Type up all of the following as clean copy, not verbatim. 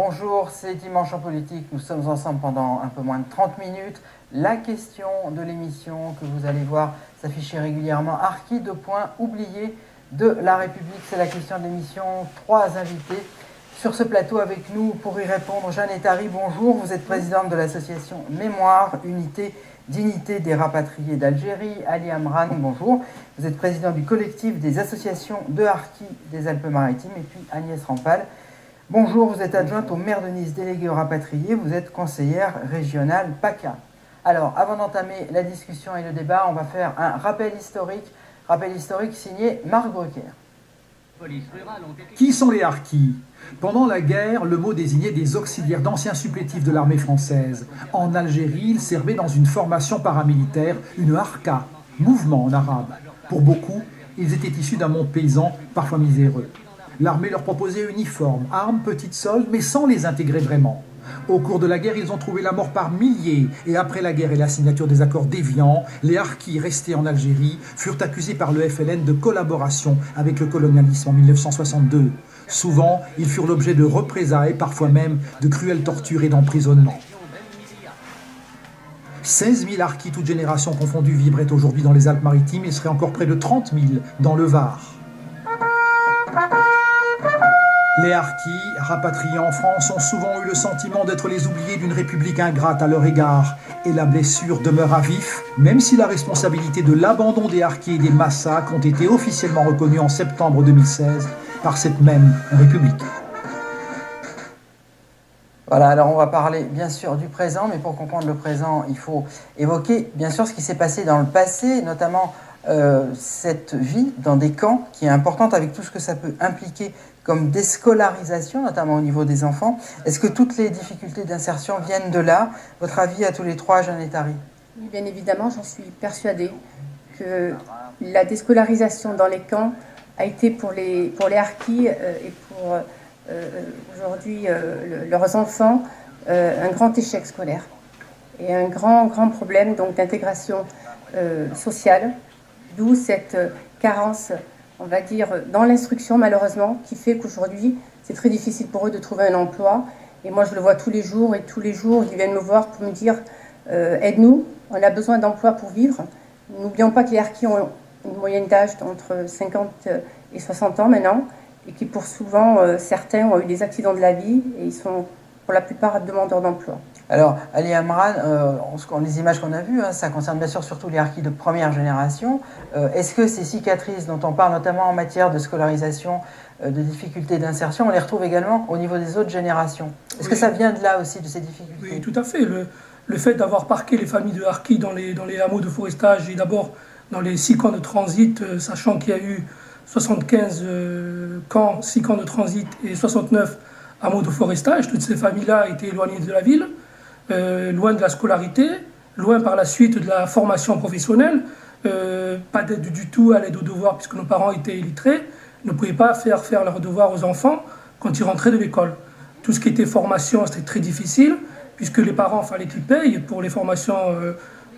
Bonjour, c'est Dimanche en politique. Nous sommes ensemble pendant un peu moins de 30 minutes. La question de l'émission que vous allez voir s'afficher régulièrement, Harkis, oublié de la République, c'est la question de l'émission. 3 invités sur ce plateau avec nous pour y répondre. Jeanne Ettari, bonjour. Vous êtes présidente de l'association Mémoire, Unité, Dignité des rapatriés d'Algérie. Ali Amran, bonjour. Vous êtes président du collectif des associations de Harkis des Alpes-Maritimes. Et puis Agnès Rampal, bonjour. Vous êtes adjointe au maire de Nice, déléguée aux rapatriés. Vous êtes conseillère régionale PACA. Alors, avant d'entamer la discussion et le débat, on va faire un rappel historique signé Marc Brucker. Qui sont les Harkis ? Pendant la guerre, le mot désignait des auxiliaires d'anciens supplétifs de l'armée française. En Algérie, ils servaient dans une formation paramilitaire, une harka, mouvement en arabe. Pour beaucoup, ils étaient issus d'un monde paysan, parfois miséreux. L'armée leur proposait uniformes, armes, petites soldes, mais sans les intégrer vraiment. Au cours de la guerre, ils ont trouvé la mort par milliers. Et après la guerre et la signature des accords d'Évian, les Harkis restés en Algérie furent accusés par le FLN de collaboration avec le colonialisme en 1962. Souvent, ils furent l'objet de représailles, parfois même de cruelles tortures et d'emprisonnements. 16 000 Harkis, toutes générations confondues, vivraient aujourd'hui dans les Alpes-Maritimes. Il serait encore près de 30 000 dans le Var. Les Harkis, rapatriés en France, ont souvent eu le sentiment d'être les oubliés d'une république ingrate à leur égard. Et la blessure demeure à vif, même si la responsabilité de l'abandon des Harkis et des massacres ont été officiellement reconnus en septembre 2016 par cette même république. Voilà, alors on va parler bien sûr du présent, mais pour comprendre le présent, il faut évoquer bien sûr ce qui s'est passé dans le passé, notamment cette vie dans des camps qui est importante avec tout ce que ça peut impliquer comme déscolarisation, notamment au niveau des enfants. Est-ce que toutes les difficultés d'insertion viennent de là ? Votre avis à tous les trois, Jeanne Ettari ? Oui, bien évidemment, j'en suis persuadée que la déscolarisation dans les camps a été pour les Harkis et pour aujourd'hui leurs enfants un grand échec scolaire et un grand problème donc d'intégration sociale, d'où cette carence, on va dire, dans l'instruction malheureusement, qui fait qu'aujourd'hui c'est très difficile pour eux de trouver un emploi. Et moi je le vois tous les jours, ils viennent me voir pour me dire aide-nous, on a besoin d'emploi pour vivre. N'oublions pas que les Harkis ont une moyenne d'âge entre 50 et 60 ans maintenant, et qui pour souvent, certains ont eu des accidents de la vie, et ils sont pour la plupart demandeurs d'emploi. Alors, Ali Amran, les images qu'on a vues, ça concerne bien sûr surtout les Harkis de première génération. Est-ce que ces cicatrices dont on parle, notamment en matière de scolarisation, de difficultés d'insertion, on les retrouve également au niveau des autres générations ? Est-ce que ça vient de là aussi, de ces difficultés ? Oui, tout à fait. Le fait d'avoir parqué les familles de Harkis dans les hameaux de forestage et d'abord dans les 6 camps de transit, sachant qu'il y a eu 75 camps, 6 camps de transit et 69 hameaux de forestage, toutes ces familles-là étaient éloignées de la ville, loin de la scolarité, loin par la suite de la formation professionnelle, pas d'aide du tout à l'aide aux devoirs puisque nos parents étaient illettrés, ne pouvaient pas faire leurs devoirs aux enfants quand ils rentraient de l'école. Tout ce qui était formation, c'était très difficile puisque les parents, fallait qu'ils payent pour les formations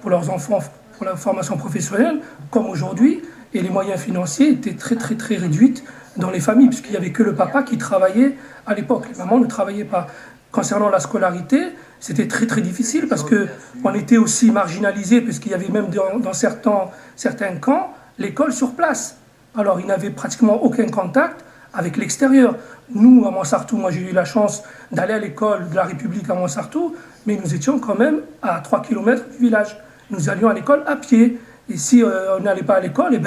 pour leurs enfants, pour la formation professionnelle, comme aujourd'hui, et les moyens financiers étaient très réduits dans les familles puisqu'il n'y avait que le papa qui travaillait à l'époque. Les mamans ne travaillaient pas. Concernant la scolarité, c'était très difficile parce qu'on était aussi marginalisés puisqu'il y avait même dans certains camps l'école sur place. Alors ils n'avaient pratiquement aucun contact avec l'extérieur. Nous, à Montsartou, moi j'ai eu la chance d'aller à l'école de la République à Montsartou, mais nous étions quand même à 3 km du village. Nous allions à l'école à pied. Et si on n'allait pas à l'école,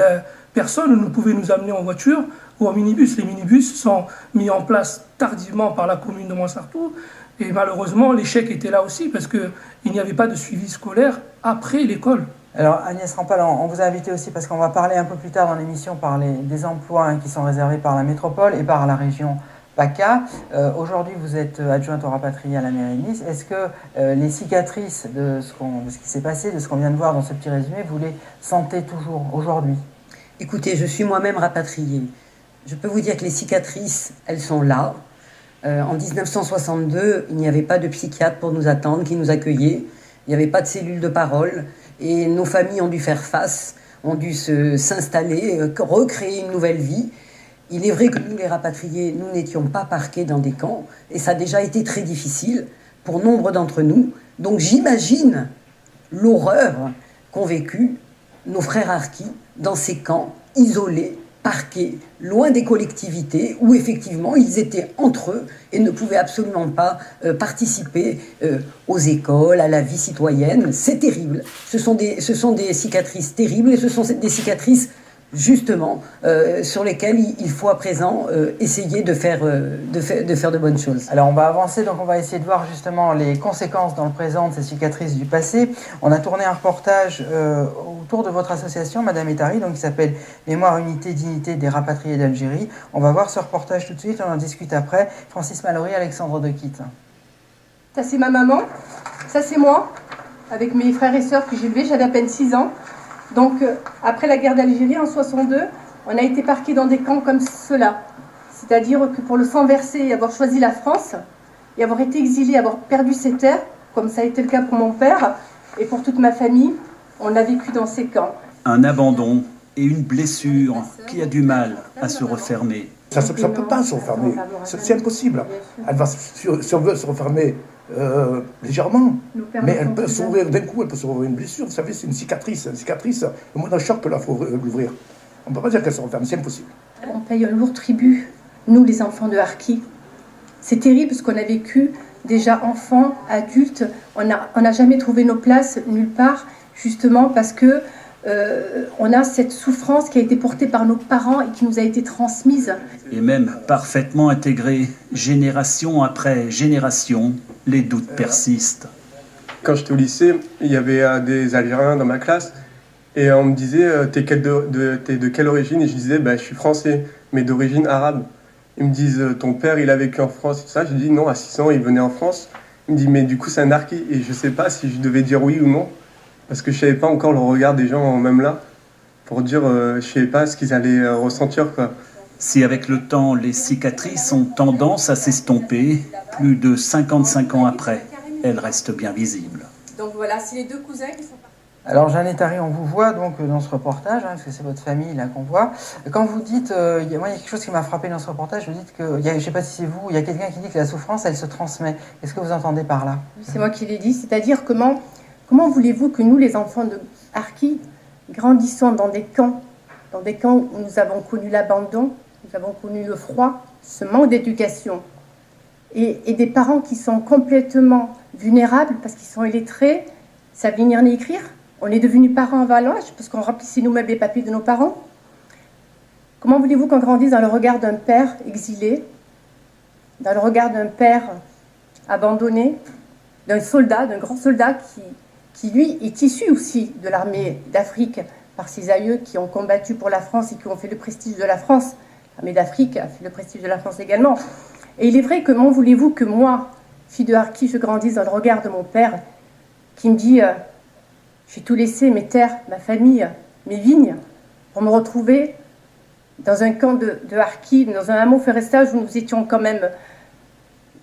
personne ne pouvait nous amener en voiture ou en minibus. Les minibus sont mis en place tardivement par la commune de Montsartou. Et malheureusement, l'échec était là aussi parce qu'il n'y avait pas de suivi scolaire après l'école. Alors Agnès Rampal, on vous a invité aussi parce qu'on va parler un peu plus tard dans l'émission des emplois qui sont réservés par la métropole et par la région PACA. Aujourd'hui, vous êtes adjointe au rapatrié à la mairie de Nice. Est-ce que les cicatrices de ce qui s'est passé, de ce qu'on vient de voir dans ce petit résumé, vous les sentez toujours aujourd'hui ? Écoutez, je suis moi-même rapatriée. Je peux vous dire que les cicatrices, elles sont là. En 1962, il n'y avait pas de psychiatre pour nous attendre, qui nous accueillait. Il n'y avait pas de cellule de parole. Et nos familles ont dû faire face, ont dû s'installer, recréer une nouvelle vie. Il est vrai que nous, les rapatriés, nous n'étions pas parqués dans des camps, et ça a déjà été très difficile pour nombre d'entre nous. Donc j'imagine l'horreur qu'ont vécu nos frères harkis dans ces camps, isolés, parqués, loin des collectivités, où effectivement ils étaient entre eux et ne pouvaient absolument pas participer aux écoles, à la vie citoyenne. C'est terrible. Ce sont des cicatrices terribles, et ce sont des cicatrices justement sur lesquelles il faut à présent essayer de faire de bonnes choses. Alors on va avancer, donc on va essayer de voir justement les conséquences dans le présent de ces cicatrices du passé. On a tourné un reportage autour de votre association, Madame Ettari, donc qui s'appelle Mémoire, Unité, Dignité des rapatriés d'Algérie. On va voir ce reportage tout de suite, on en discute après. Francis Mallory, Alexandre Dequitte. Ça c'est ma maman, ça c'est moi, avec mes frères et sœurs que j'ai élevés, j'avais à peine 6 ans. Donc, après la guerre d'Algérie, en 62, on a été parqués dans des camps comme cela. C'est-à-dire que pour le sang versé et avoir choisi la France, et avoir été exilé, avoir perdu ses terres, comme ça a été le cas pour mon père, et pour toute ma famille, on a vécu dans ces camps. Un abandon et une blessure qui a du mal à se refermer. Ça ne peut pas se refermer, c'est impossible. Elle va, si on veut se refermer légèrement, mais elle peut s'ouvrir d'un coup, elle peut s'ouvrir une blessure. Vous savez, c'est une cicatrice. Une cicatrice, le moindre choc là, il faut l'ouvrir. On ne peut pas dire qu'elle se referme, c'est impossible. On paye un lourd tribut, nous les enfants de harkis. C'est terrible parce qu'on a vécu déjà enfants, adultes, on n'a jamais trouvé nos places nulle part, justement parce que on a cette souffrance qui a été portée par nos parents et qui nous a été transmise. Et même parfaitement intégrée, génération après génération, les doutes persistent. Quand j'étais au lycée, il y avait des Algériens dans ma classe et on me disait t'es de quelle origine? Et je disais je suis français, mais d'origine arabe. Ils me disent ton père il a vécu en France et tout ça. Je dis non, à 6 ans il venait en France. Il me dit mais du coup c'est un harki. Et je sais pas si je devais dire oui ou non. Parce que je savais pas encore le regard des gens même là, pour dire je savais pas ce qu'ils allaient ressentir quoi. Si avec le temps les cicatrices ont tendance à s'estomper, plus de 55 ans après, elles restent bien visibles. Donc voilà, c'est les deux cousins qui sont... Alors Jeanne Ettari, on vous voit donc dans ce reportage, parce que c'est votre famille là qu'on voit. Quand vous dites, il y a quelque chose qui m'a frappé dans ce reportage, vous dites que, je ne sais pas si c'est vous, il y a quelqu'un qui dit que la souffrance elle se transmet. Qu'est-ce que vous entendez par là? C'est moi qui l'ai dit, c'est-à-dire comment voulez-vous que nous, les enfants de harkis, grandissons dans des camps où nous avons connu l'abandon, nous avons connu le froid, ce manque d'éducation, et des parents qui sont complètement vulnérables parce qu'ils sont illettrés, savent lire ni écrire. On est devenus parents avant l'âge parce qu'on remplissait nous-mêmes les papiers de nos parents. Comment voulez-vous qu'on grandisse dans le regard d'un père exilé, dans le regard d'un père abandonné, d'un soldat, d'un grand soldat qui lui est issu aussi de l'armée d'Afrique par ses aïeux qui ont combattu pour la France et qui ont fait le prestige de la France. L'armée d'Afrique a fait le prestige de la France également. Et il est vrai que comment voulez-vous que moi, fille de harki, je grandisse dans le regard de mon père qui me dit j'ai tout laissé, mes terres, ma famille, mes vignes, pour me retrouver dans un camp de harkis, dans un hameau forestage où nous étions quand même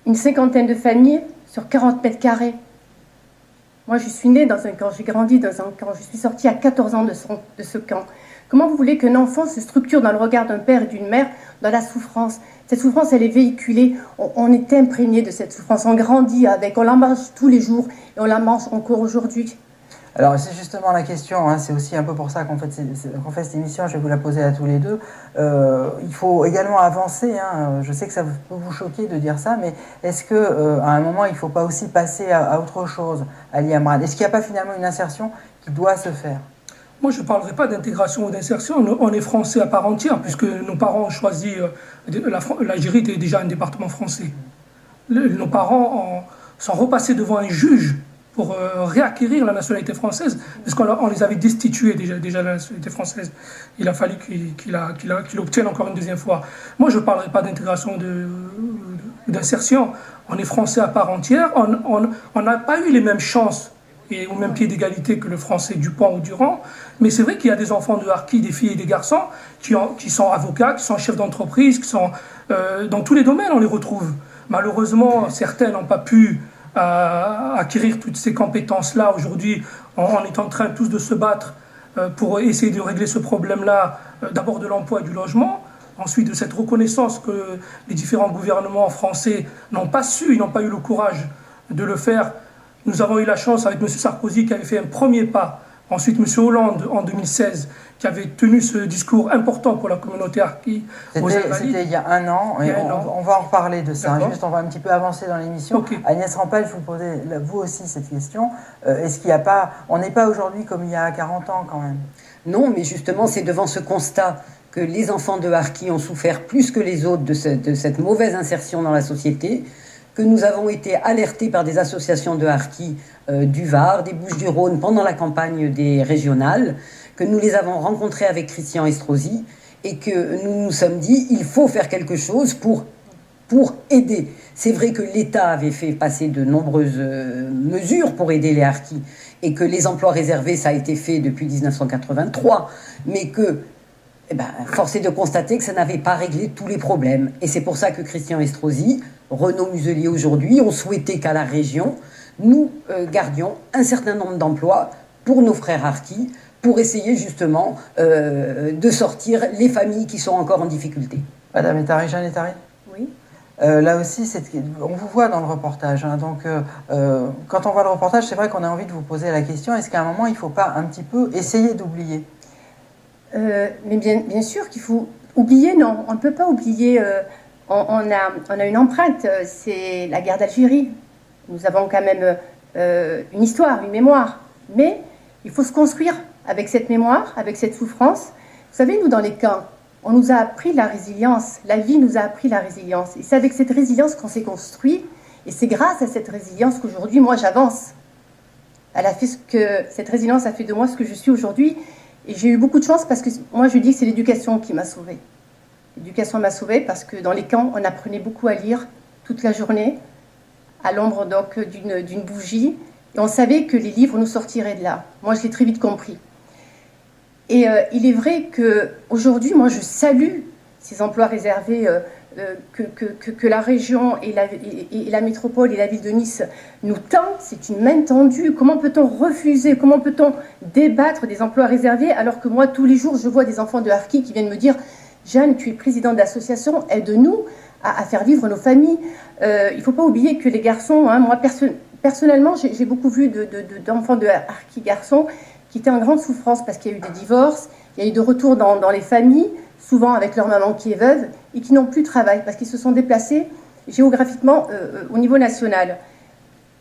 une 50aine de familles sur 40 mètres carrés. Moi, je suis née dans un camp, j'ai grandi dans un camp, je suis sortie à 14 ans de ce camp. Comment vous voulez qu'un enfant se structure dans le regard d'un père et d'une mère dans la souffrance? Cette souffrance, elle est véhiculée, on est imprégné de cette souffrance, on grandit avec, on la mange tous les jours et on la mange encore aujourd'hui. Alors c'est justement la question, hein, c'est aussi un peu pour ça qu'on fait cette émission, je vais vous la poser à tous les deux. Il faut également avancer, hein, je sais que ça peut vous choquer de dire ça, mais est-ce qu'à un moment il ne faut pas aussi passer à autre chose, Ali Amran? Est-ce qu'il n'y a pas finalement une insertion qui doit se faire? Moi, je ne parlerai pas d'intégration ou d'insertion. On est français à part entière, puisque nos parents ont choisi... L'Algérie était déjà un département français. Nos parents sont repassés devant un juge pour réacquérir la nationalité française, parce qu'on les avait destitués déjà de la nationalité française. Il a fallu qu'il obtienne encore une deuxième fois. Moi, je ne parlerai pas d'intégration d'insertion. On est français à part entière. On n'a pas eu les mêmes chances et au même pied d'égalité que le français Dupont ou Durand. Mais c'est vrai qu'il y a des enfants de harkis, des filles et des garçons, qui sont avocats, qui sont chefs d'entreprise, qui sont dans tous les domaines, on les retrouve. Malheureusement, certains n'ont pas pu acquérir toutes ces compétences-là. Aujourd'hui, on est en train tous de se battre pour essayer de régler ce problème-là, d'abord de l'emploi et du logement. ensuite de cette reconnaissance que les différents gouvernements français n'ont pas su, ils n'ont pas eu le courage de le faire. Nous avons eu la chance avec M. Sarkozy qui avait fait un premier pas, ensuite M. Hollande en 2016 qui avait tenu ce discours important pour la communauté harkie. C'était il y a un an, et on va en reparler de ça. Juste, on va un petit peu avancer dans l'émission. Okay. Agnès Rampal, je vous posais vous aussi cette question. Est-ce qu'il n'y a pas, on n'est pas aujourd'hui comme il y a 40 ans quand même? Non, mais justement, c'est devant ce constat que les enfants de harkis ont souffert plus que les autres de cette mauvaise insertion dans la société, que nous avons été alertés par des associations de harkis du Var, des Bouches-du-Rhône pendant la campagne des régionales, que nous les avons rencontrés avec Christian Estrosi et que nous nous sommes dit il faut faire quelque chose pour aider. C'est vrai que l'État avait fait passer de nombreuses mesures pour aider les harkis et que les emplois réservés, ça a été fait depuis 1983, mais que force est de constater que ça n'avait pas réglé tous les problèmes. Et c'est pour ça que Christian Estrosi, Renaud Muselier aujourd'hui, ont souhaité qu'à la région, nous gardions un certain nombre d'emplois pour nos frères harkis, pour essayer justement de sortir les familles qui sont encore en difficulté. Madame Ettari, Jeanne Ettari ? Oui. Là aussi, on vous voit dans le reportage. Hein, donc, quand on voit le reportage, c'est vrai qu'on a envie de vous poser la question, est-ce qu'à un moment, il ne faut pas un petit peu essayer d'oublier ? Mais bien sûr qu'il faut oublier, non. On ne peut pas oublier. On a une empreinte, c'est la guerre d'Algérie. Nous avons quand même une histoire, une mémoire. Mais il faut se construire avec cette mémoire, avec cette souffrance. Vous savez, nous, dans les camps, on nous a appris la résilience. La vie nous a appris la résilience. Et c'est avec cette résilience qu'on s'est construit. Et c'est grâce à cette résilience qu'aujourd'hui, moi, j'avance. Cette résilience a fait de moi ce que je suis aujourd'hui. Et j'ai eu beaucoup de chance parce que moi, je dis que c'est l'éducation qui m'a sauvée. L'éducation m'a sauvée parce que dans les camps, on apprenait beaucoup à lire toute la journée, à l'ombre donc d'une bougie. Et on savait que les livres nous sortiraient de là. Moi, je l'ai très vite compris. Et il est vrai qu'aujourd'hui, moi, je salue ces emplois réservés que la région et la métropole et la ville de Nice nous tendent. C'est une main tendue. Comment peut-on refuser, comment peut-on débattre des emplois réservés alors que moi, tous les jours, je vois des enfants de harkis qui viennent me dire « Jeanne, tu es présidente d'association, aide-nous à faire vivre nos familles. » Il ne faut pas oublier que les garçons, hein, moi, personnellement, j'ai beaucoup vu d'enfants de harkis garçons qui étaient en grande souffrance parce qu'il y a eu des divorces, il y a eu de retours dans les familles, souvent avec leur maman qui est veuve, et qui n'ont plus de travail parce qu'ils se sont déplacés géographiquement au niveau national.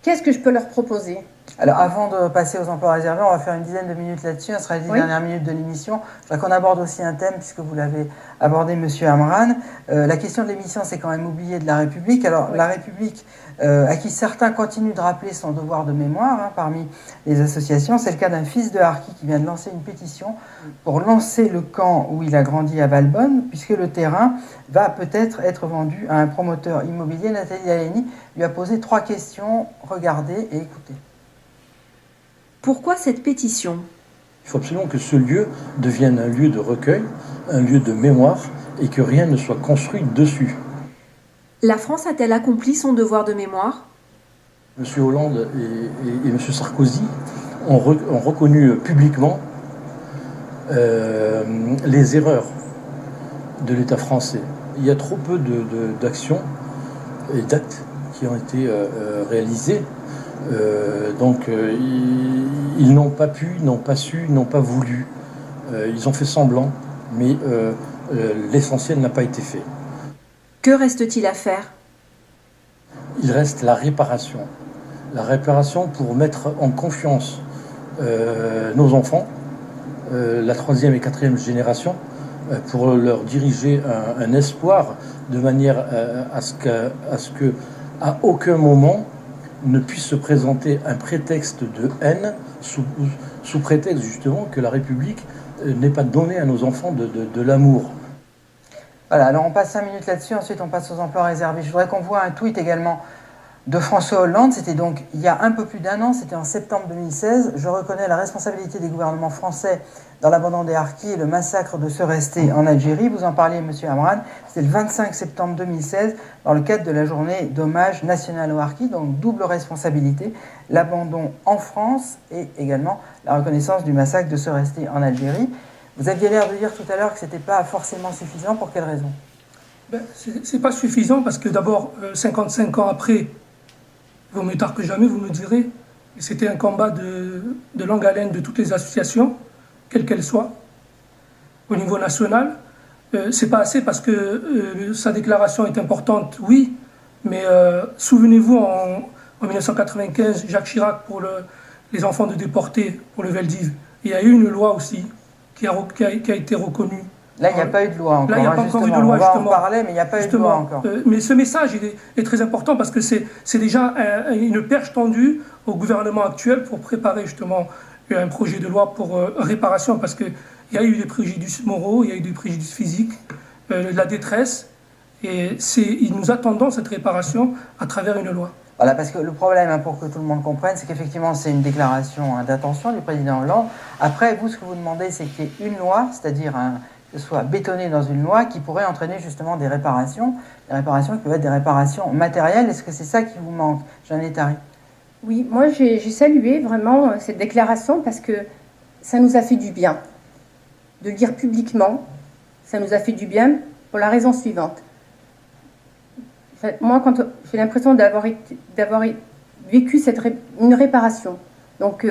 Qu'est-ce que je peux leur proposer ? Alors, avant de passer aux emplois réservés, on va faire une dizaine de minutes là-dessus. Ce sera les 10 dernières minutes de l'émission. Je voudrais qu'on aborde aussi un thème, puisque vous l'avez abordé, Monsieur Amran. La question de l'émission, c'est quand même oublié de la République. Alors, la République, à qui certains continuent de rappeler son devoir de mémoire, hein, parmi les associations, c'est le cas d'un fils de harki qui vient de lancer une pétition pour lancer le camp où il a grandi à Valbonne, puisque le terrain va peut-être être vendu à un promoteur immobilier. Nathalie Aleni lui a posé 3 questions. Regardez et écoutez. Pourquoi cette pétition ? Il faut absolument que ce lieu devienne un lieu de recueil, un lieu de mémoire, et que rien ne soit construit dessus. La France a-t-elle accompli son devoir de mémoire ? M. Hollande et M. Sarkozy ont reconnu publiquement les erreurs de l'État français. Il y a trop peu d'actions et d'actes qui ont été réalisés. Ils n'ont pas pu, n'ont pas su, n'ont pas voulu. Ils ont fait semblant, mais l'essentiel n'a pas été fait. Que reste-t-il à faire ? Il reste la réparation. La réparation pour mettre en confiance nos enfants, la 3e et 4e génération, pour leur diriger un espoir de manière à ce que à aucun moment ne puisse se présenter un prétexte de haine sous prétexte justement que la République n'ait pas donné à nos enfants de l'amour. Voilà, alors on passe 5 minutes là-dessus, ensuite on passe aux emplois réservés. Je voudrais qu'on voit un tweet également de François Hollande, c'était donc il y a un peu plus d'1 an, c'était en septembre 2016. Je reconnais la responsabilité des gouvernements français dans l'abandon des harkis et le massacre de ceux restés en Algérie. Vous en parliez, M. Amran, c'était le 25 septembre 2016, dans le cadre de la journée d'hommage national aux harkis, donc double responsabilité, l'abandon en France et également la reconnaissance du massacre de ceux restés en Algérie. Vous aviez l'air de dire tout à l'heure que ce n'était pas forcément suffisant. Pour quelle raison? C'est pas suffisant parce que d'abord, 55 ans après, vaut mieux tard que jamais, vous me direz, et c'était un combat de longue haleine de toutes les associations, quelles qu'elles soient, au niveau national. C'est pas assez parce que sa déclaration est importante, oui, mais souvenez-vous, en 1995, Jacques Chirac, pour les enfants de déportés, pour le Veldiv, il y a eu une loi aussi qui a été reconnue. Là, il n'y a pas eu de loi encore. Là, il n'y a pas encore eu de loi, justement. On va en parler, mais il n'y a pas eu de loi encore. Mais ce message est très important parce que c'est déjà une perche tendue au gouvernement actuel pour préparer justement un projet de loi pour réparation, parce qu'il y a eu des préjudices moraux, il y a eu des préjudices physiques, de la détresse, et nous attendons cette réparation à travers une loi. Voilà, parce que le problème, pour que tout le monde comprenne, c'est qu'effectivement, c'est une déclaration d'intention du président Hollande. Après, vous, ce que vous demandez, c'est qu'il y ait une loi, c'est-à-dire que ce soit bétonné dans une loi qui pourrait entraîner justement des réparations qui peuvent être des réparations matérielles. Est-ce que c'est ça qui vous manque, Jeanne Létari? Oui, moi j'ai salué vraiment cette déclaration parce que ça nous a fait du bien. De le dire publiquement, ça nous a fait du bien pour la raison suivante. Moi, quand j'ai l'impression d'avoir vécu une réparation, donc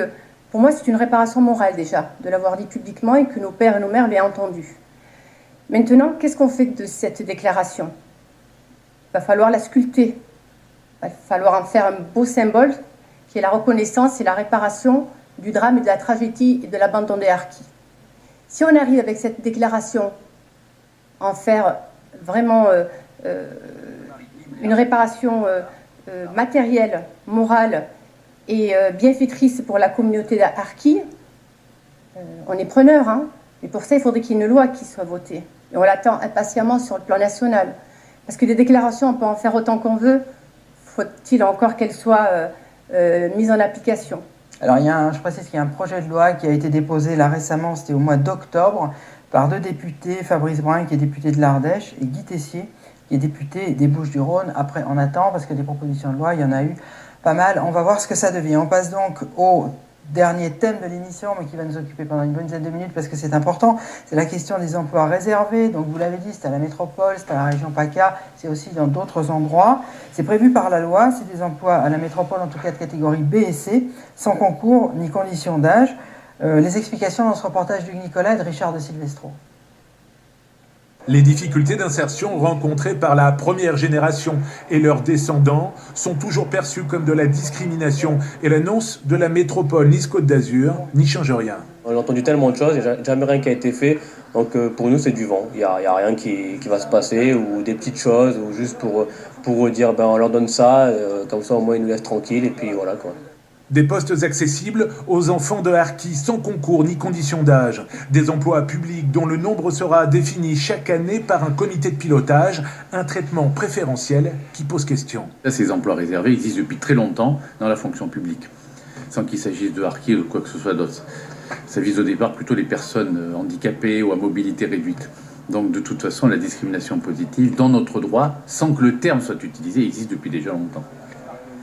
pour moi c'est une réparation morale déjà, de l'avoir dit publiquement et que nos pères et nos mères l'aient entendu. Maintenant, qu'est-ce qu'on fait de cette déclaration? Il va falloir la sculpter. Il va falloir en faire un beau symbole qui est la reconnaissance et la réparation du drame et de la tragédie et de l'abandon des harkis. Si on arrive avec cette déclaration à en faire vraiment une réparation matérielle, morale et bienfaitrice pour la communauté harki, on est preneur, hein. Mais pour ça, il faudrait qu'il y ait une loi qui soit votée. Et on l'attend impatiemment sur le plan national. Parce que des déclarations, on peut en faire autant qu'on veut. Faut-il encore qu'elles soient mises en application? Alors, je précise qu'il y a un projet de loi qui a été déposé là récemment, c'était au mois d'octobre, par 2 députés, Fabrice Brun, qui est député de l'Ardèche, et Guy Tessier, qui est député des Bouches-du-Rhône. Après, on attend, parce que des propositions de loi, il y en a eu pas mal. On va voir ce que ça devient. On passe donc au dernier thème de l'émission, mais qui va nous occuper pendant une bonne dizaine de minutes parce que c'est important, c'est la question des emplois réservés. Donc vous l'avez dit, c'est à la métropole, c'est à la région PACA, c'est aussi dans d'autres endroits. C'est prévu par la loi, c'est des emplois à la métropole, en tout cas de catégorie B et C, sans concours ni condition d'âge. Les explications dans ce reportage d'Hugues Nicolas et de Richard de Silvestro. Les difficultés d'insertion rencontrées par la première génération et leurs descendants sont toujours perçues comme de la discrimination et l'annonce de la métropole Nice-Côte d'Azur n'y change rien. On a entendu tellement de choses, il n'y a jamais rien qui a été fait, donc pour nous c'est du vent, il n'y a rien qui va se passer, ou des petites choses, ou juste pour dire on leur donne ça, comme ça au moins ils nous laissent tranquilles et puis voilà quoi. Des postes accessibles aux enfants de harkis sans concours ni condition d'âge. Des emplois publics dont le nombre sera défini chaque année par un comité de pilotage. Un traitement préférentiel qui pose question. Ces emplois réservés existent depuis très longtemps dans la fonction publique, sans qu'il s'agisse de harkis ou de quoi que ce soit d'autre. Ça vise au départ plutôt les personnes handicapées ou à mobilité réduite. Donc de toute façon, la discrimination positive dans notre droit, sans que le terme soit utilisé, existe depuis déjà longtemps.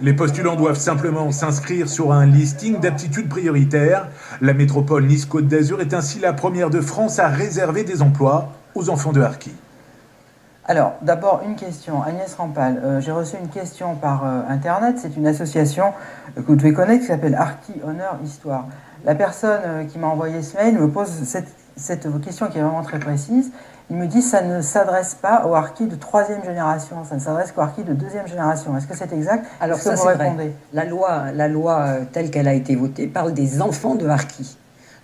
Les postulants doivent simplement s'inscrire sur un listing d'aptitudes prioritaires. La métropole Nice-Côte d'Azur est ainsi la première de France à réserver des emplois aux enfants de harkis. Alors, d'abord, une question. Agnès Rampal, j'ai reçu une question par Internet. C'est une association que vous devez connaître qui s'appelle Harki Honneur Histoire. La personne qui m'a envoyé ce mail me pose cette question qui est vraiment très précise. Il me dit que ça ne s'adresse pas aux harkis de 3e génération, ça ne s'adresse qu'aux harkis de 2e génération. Est-ce que c'est exact? Alors ça, c'est vrai. La loi telle qu'elle a été votée parle des enfants de harkis.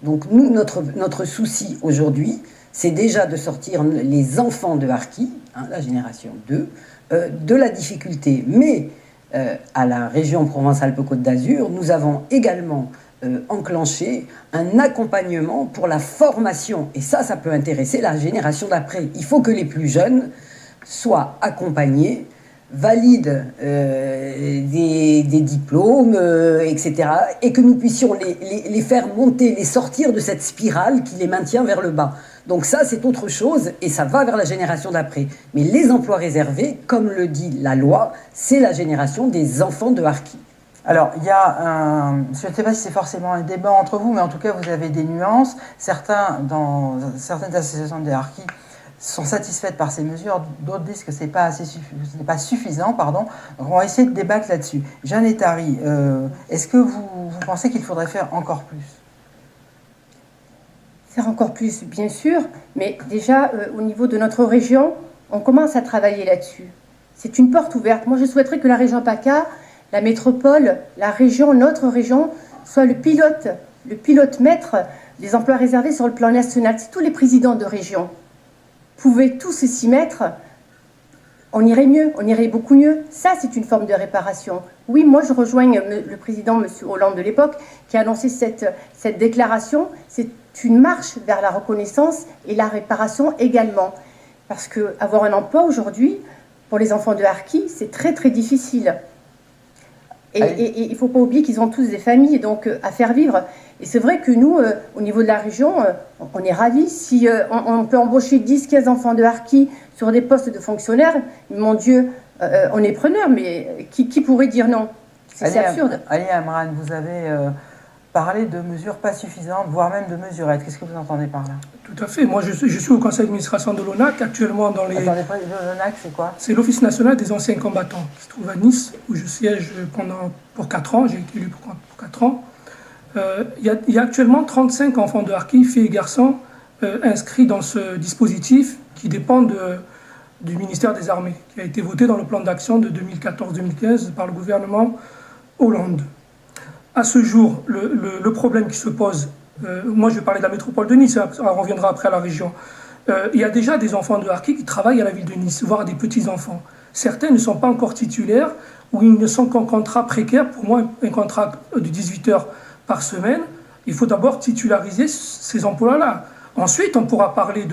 Donc nous, notre souci aujourd'hui, c'est déjà de sortir les enfants de harkis, la génération 2, de la difficulté. Mais à la région Provence-Alpes-Côte d'Azur, nous avons également enclencher un accompagnement pour la formation. Et ça peut intéresser la génération d'après. Il faut que les plus jeunes soient accompagnés, valident des diplômes, etc. Et que nous puissions les faire monter, les sortir de cette spirale qui les maintient vers le bas. Donc ça, c'est autre chose et ça va vers la génération d'après. Mais les emplois réservés, comme le dit la loi, c'est la génération des enfants de harkis. Alors, il y a je ne sais pas si c'est forcément un débat entre vous, mais en tout cas, vous avez des nuances. Certaines associations des harkis sont satisfaites par ces mesures, d'autres disent que ce n'est pas suffisant. Pardon. Donc, on va essayer de débattre là-dessus. Jeanne Ettari, est-ce que vous pensez qu'il faudrait faire encore plus? Faire encore plus, bien sûr, mais déjà, au niveau de notre région, on commence à travailler là-dessus. C'est une porte ouverte. Moi, je souhaiterais que la région PACA, la métropole, la région, notre région, soit le pilote maître des emplois réservés sur le plan national. Si tous les présidents de région pouvaient tous s'y mettre, on irait mieux, on irait beaucoup mieux. Ça, c'est une forme de réparation. Oui, moi, je rejoins le président, M. Hollande de l'époque, qui a annoncé cette déclaration. C'est une marche vers la reconnaissance et la réparation également. Parce qu'avoir un emploi aujourd'hui, pour les enfants de harkis, c'est très, très difficile. Et il ne faut pas oublier qu'ils ont tous des familles donc, à faire vivre. Et c'est vrai que nous, au niveau de la région, on est ravis. Si on peut embaucher 10-15 enfants de harkis sur des postes de fonctionnaires, mon Dieu, on est preneurs, mais qui pourrait dire non? C'est absurde. Ali Amran, vous avez parlé de mesures pas suffisantes, voire même de mesurettes. Qu'est-ce que vous entendez par là? Tout à fait. Moi, je suis au conseil d'administration de l'ONAC, actuellement dans les... Attendez, l'ONAC, c'est quoi? C'est l'Office national des anciens combattants, qui se trouve à Nice, où je siège pour 4 ans. J'ai été élu pour 4 ans. Il y a actuellement 35 enfants de harkis, filles et garçons, inscrits dans ce dispositif qui dépend du ministère des Armées, qui a été voté dans le plan d'action de 2014-2015 par le gouvernement Hollande. À ce jour, le problème qui se pose, moi je vais parler de la métropole de Nice, on reviendra après à la région. Il y a déjà des enfants de harkis qui travaillent à la ville de Nice, voire des petits-enfants. Certains ne sont pas encore titulaires ou ils ne sont qu'en contrat précaire. Pour moi, un contrat de 18 heures par semaine, il faut d'abord titulariser ces emplois-là. Ensuite, on pourra parler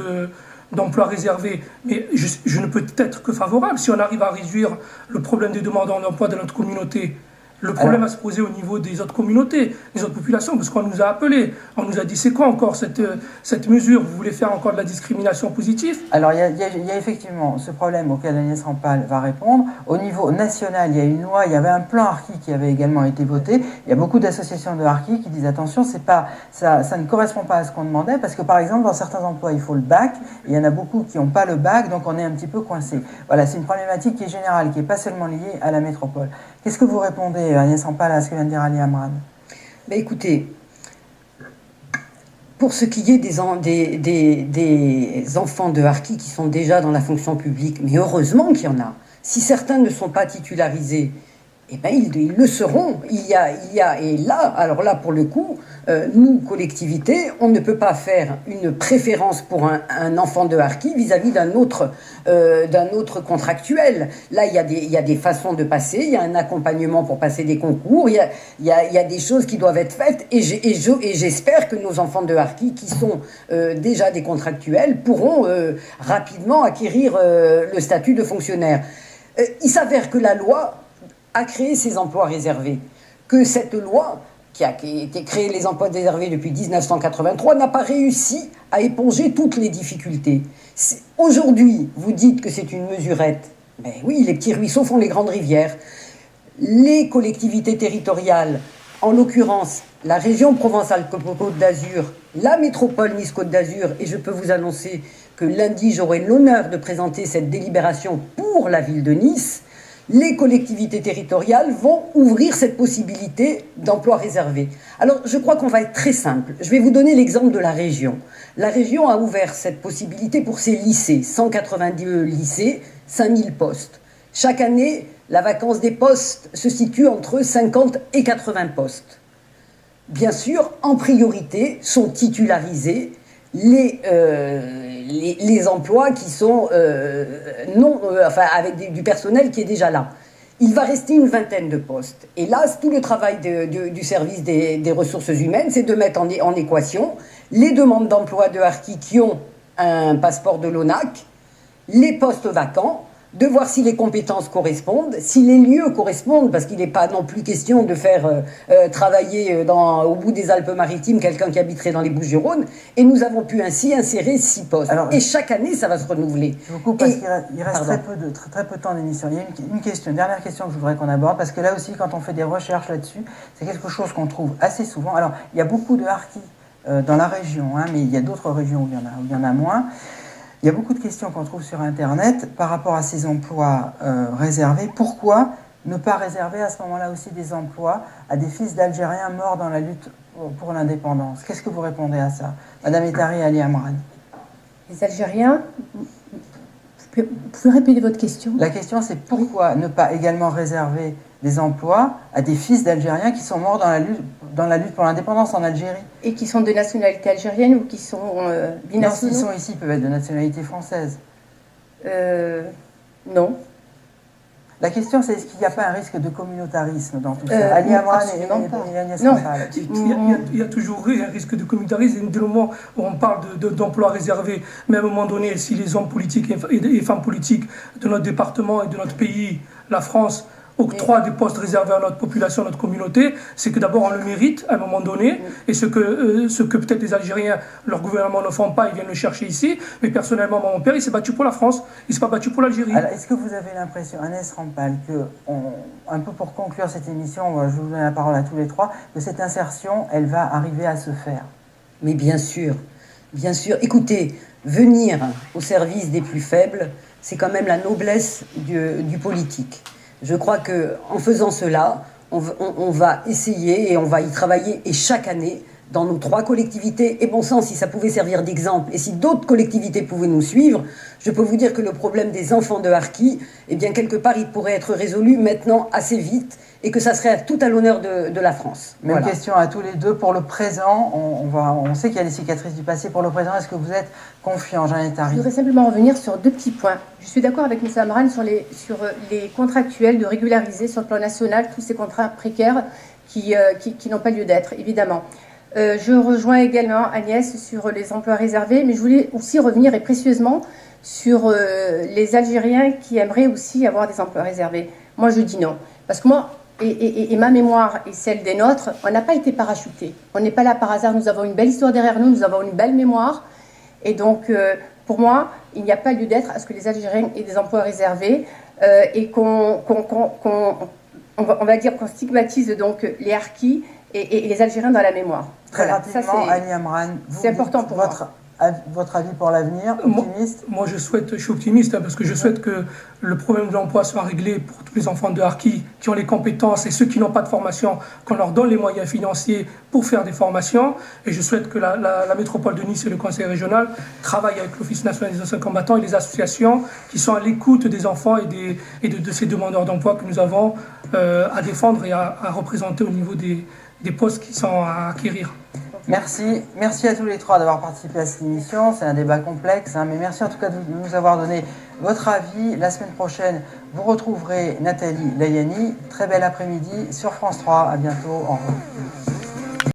d'emplois réservés, mais je ne peux être que favorable. Si on arrive à réduire le problème des demandeurs d'emploi de notre communauté, le problème à se poser au niveau des autres communautés, des autres populations, parce qu'on nous a appelés, on nous a dit c'est quoi encore cette mesure, vous voulez faire encore de la discrimination positive? Alors il y a effectivement ce problème auquel Agnès Rampal va répondre. Au niveau national, il y a une loi, il y avait un plan harki qui avait également été voté. Il y a beaucoup d'associations de harki qui disent attention, ça ne correspond pas à ce qu'on demandait, parce que par exemple dans certains emplois il faut le bac, et il y en a beaucoup qui n'ont pas le bac, donc on est un petit peu coincé. Voilà, c'est une problématique qui est générale, qui n'est pas seulement liée à la métropole. Qu'est-ce que vous répondez, Agnès Rampal, à ce que vient de dire Ali Amran? Écoutez, pour ce qui est des enfants de harkis qui sont déjà dans la fonction publique, mais heureusement qu'il y en a, si certains ne sont pas titularisés, eh ben ils le seront. Il y a, et là, alors là, pour le coup, nous, collectivités, on ne peut pas faire une préférence pour un enfant de harki vis-à-vis d'un autre contractuel. Là, il y a des façons de passer, il y a un accompagnement pour passer des concours, il y a des choses qui doivent être faites, et j'espère que nos enfants de harki, qui sont déjà des contractuels, pourront rapidement acquérir le statut de fonctionnaire. Il s'avère que la loi a créé ces emplois réservés, que cette loi qui a été créée, les emplois réservés depuis 1983, n'a pas réussi à éponger toutes les difficultés. Aujourd'hui, vous dites que c'est une mesurette. Ben oui, les petits ruisseaux font les grandes rivières. Les collectivités territoriales, en l'occurrence la région Provence-Alpes-Côte d'Azur, la métropole Nice-Côte d'Azur, et je peux vous annoncer que lundi, j'aurai l'honneur de présenter cette délibération pour la ville de Nice. Les collectivités territoriales vont ouvrir cette possibilité d'emploi réservé. Alors, je crois qu'on va être très simple. Je vais vous donner l'exemple de la région. La région a ouvert cette possibilité pour ses lycées. 192 lycées, 5000 postes. Chaque année, la vacance des postes se situe entre 50 et 80 postes. Bien sûr, en priorité, sont titularisés les emplois qui sont avec du personnel qui est déjà là. Il va rester une vingtaine de postes. Et là, tout le travail du service des ressources humaines, c'est de mettre en équation les demandes d'emploi de harkis qui ont un passeport de l'ONAC, les postes vacants, de voir si les compétences correspondent, si les lieux correspondent, parce qu'il n'est pas non plus question de faire travailler au bout des Alpes-Maritimes quelqu'un qui habiterait dans les Bouches-du-Rhône, et nous avons pu ainsi insérer 6 postes. Alors, et chaque année, ça va se renouveler. Beaucoup, parce qu'il reste très peu de temps d'émission. Il y a une dernière question que je voudrais qu'on aborde, parce que là aussi, quand on fait des recherches là-dessus, c'est quelque chose qu'on trouve assez souvent. Alors, il y a beaucoup de harkis dans la région, hein, mais il y a d'autres régions où il y en a moins. Il y a beaucoup de questions qu'on trouve sur Internet par rapport à ces emplois réservés. Pourquoi ne pas réserver à ce moment-là aussi des emplois à des fils d'Algériens morts dans la lutte pour l'indépendance? Qu'est-ce que vous répondez à ça, Madame Ettari Ali Amran? Les Algériens, vous pouvez répéter votre question? La question, c'est pourquoi ne pas également réserver des emplois à des fils d'Algériens qui sont morts dans la lutte pour l'indépendance en Algérie? Et qui sont de nationalité algérienne ou qui sont binationaux? Non, s'ils sont ici, ils peuvent être de nationalité française. Non. La question, c'est est-ce qu'il n'y a pas un risque de communautarisme dans tout ça? Ali Amran et Agnès Rampal. Il y a toujours un risque de communautarisme. Dès le moment où on parle d'emplois réservés, mais à un moment donné, si les hommes politiques et femmes politiques de notre département et de notre pays, la France, octroient des postes réservés à notre population, à notre communauté, c'est que d'abord on le mérite à un moment donné, et ce que peut-être les Algériens, leur gouvernement ne font pas, ils viennent le chercher ici. Mais personnellement, mon père, il s'est battu pour la France, il ne s'est pas battu pour l'Algérie. Alors, est-ce que vous avez l'impression, Agnès Rampal, un peu pour conclure cette émission, je vous donne la parole à tous les trois, que cette insertion, elle va arriver à se faire? Mais bien sûr, bien sûr. Écoutez, venir au service des plus faibles, c'est quand même la noblesse du politique. Je crois qu'en faisant cela, on va essayer et on va y travailler, et chaque année, dans nos 3 collectivités, et bon sang, si ça pouvait servir d'exemple, et si d'autres collectivités pouvaient nous suivre, je peux vous dire que le problème des enfants de harkis, eh bien, quelque part, il pourrait être résolu maintenant assez vite, et que ça serait tout à l'honneur de la France. Même voilà. Question à tous les deux. Pour le présent, on sait qu'il y a les cicatrices du passé. Pour le présent, est-ce que vous êtes confiant, Jeanne Ettari? Je voudrais simplement revenir sur 2 petits points. Je suis d'accord avec M. Amran sur les contractuels, de régulariser sur le plan national tous ces contrats précaires qui n'ont pas lieu d'être, évidemment. Je rejoins également Agnès sur les emplois réservés, mais je voulais aussi revenir, et précieusement, sur les Algériens qui aimeraient aussi avoir des emplois réservés. Moi, je dis non. Parce que moi, et ma mémoire et celle des nôtres, on n'a pas été parachutés. On n'est pas là par hasard, nous avons une belle histoire derrière nous, nous avons une belle mémoire. Et donc, pour moi, il n'y a pas lieu d'être à ce que les Algériens aient des emplois réservés et on va dire qu'on stigmatise donc les harkis et les Algériens dans la mémoire. Très rapidement, Ali Amran, c'est important pour votre avis pour l'avenir, optimiste? Moi, je suis optimiste, parce que je souhaite que le problème de l'emploi soit réglé pour tous les enfants de harkis qui ont les compétences, et ceux qui n'ont pas de formation, qu'on leur donne les moyens financiers pour faire des formations. Et je souhaite que la métropole de Nice et le conseil régional travaillent avec l'Office national des anciens combattants et les associations qui sont à l'écoute des enfants et de ces demandeurs d'emploi que nous avons à défendre et à représenter au niveau des postes qui sont à acquérir. Merci à tous les trois d'avoir participé à cette émission. C'est un débat complexe, mais merci en tout cas de nous avoir donné votre avis. La semaine prochaine, vous retrouverez Nathalie Layani. Très bel après-midi sur France 3. À bientôt. Au revoir.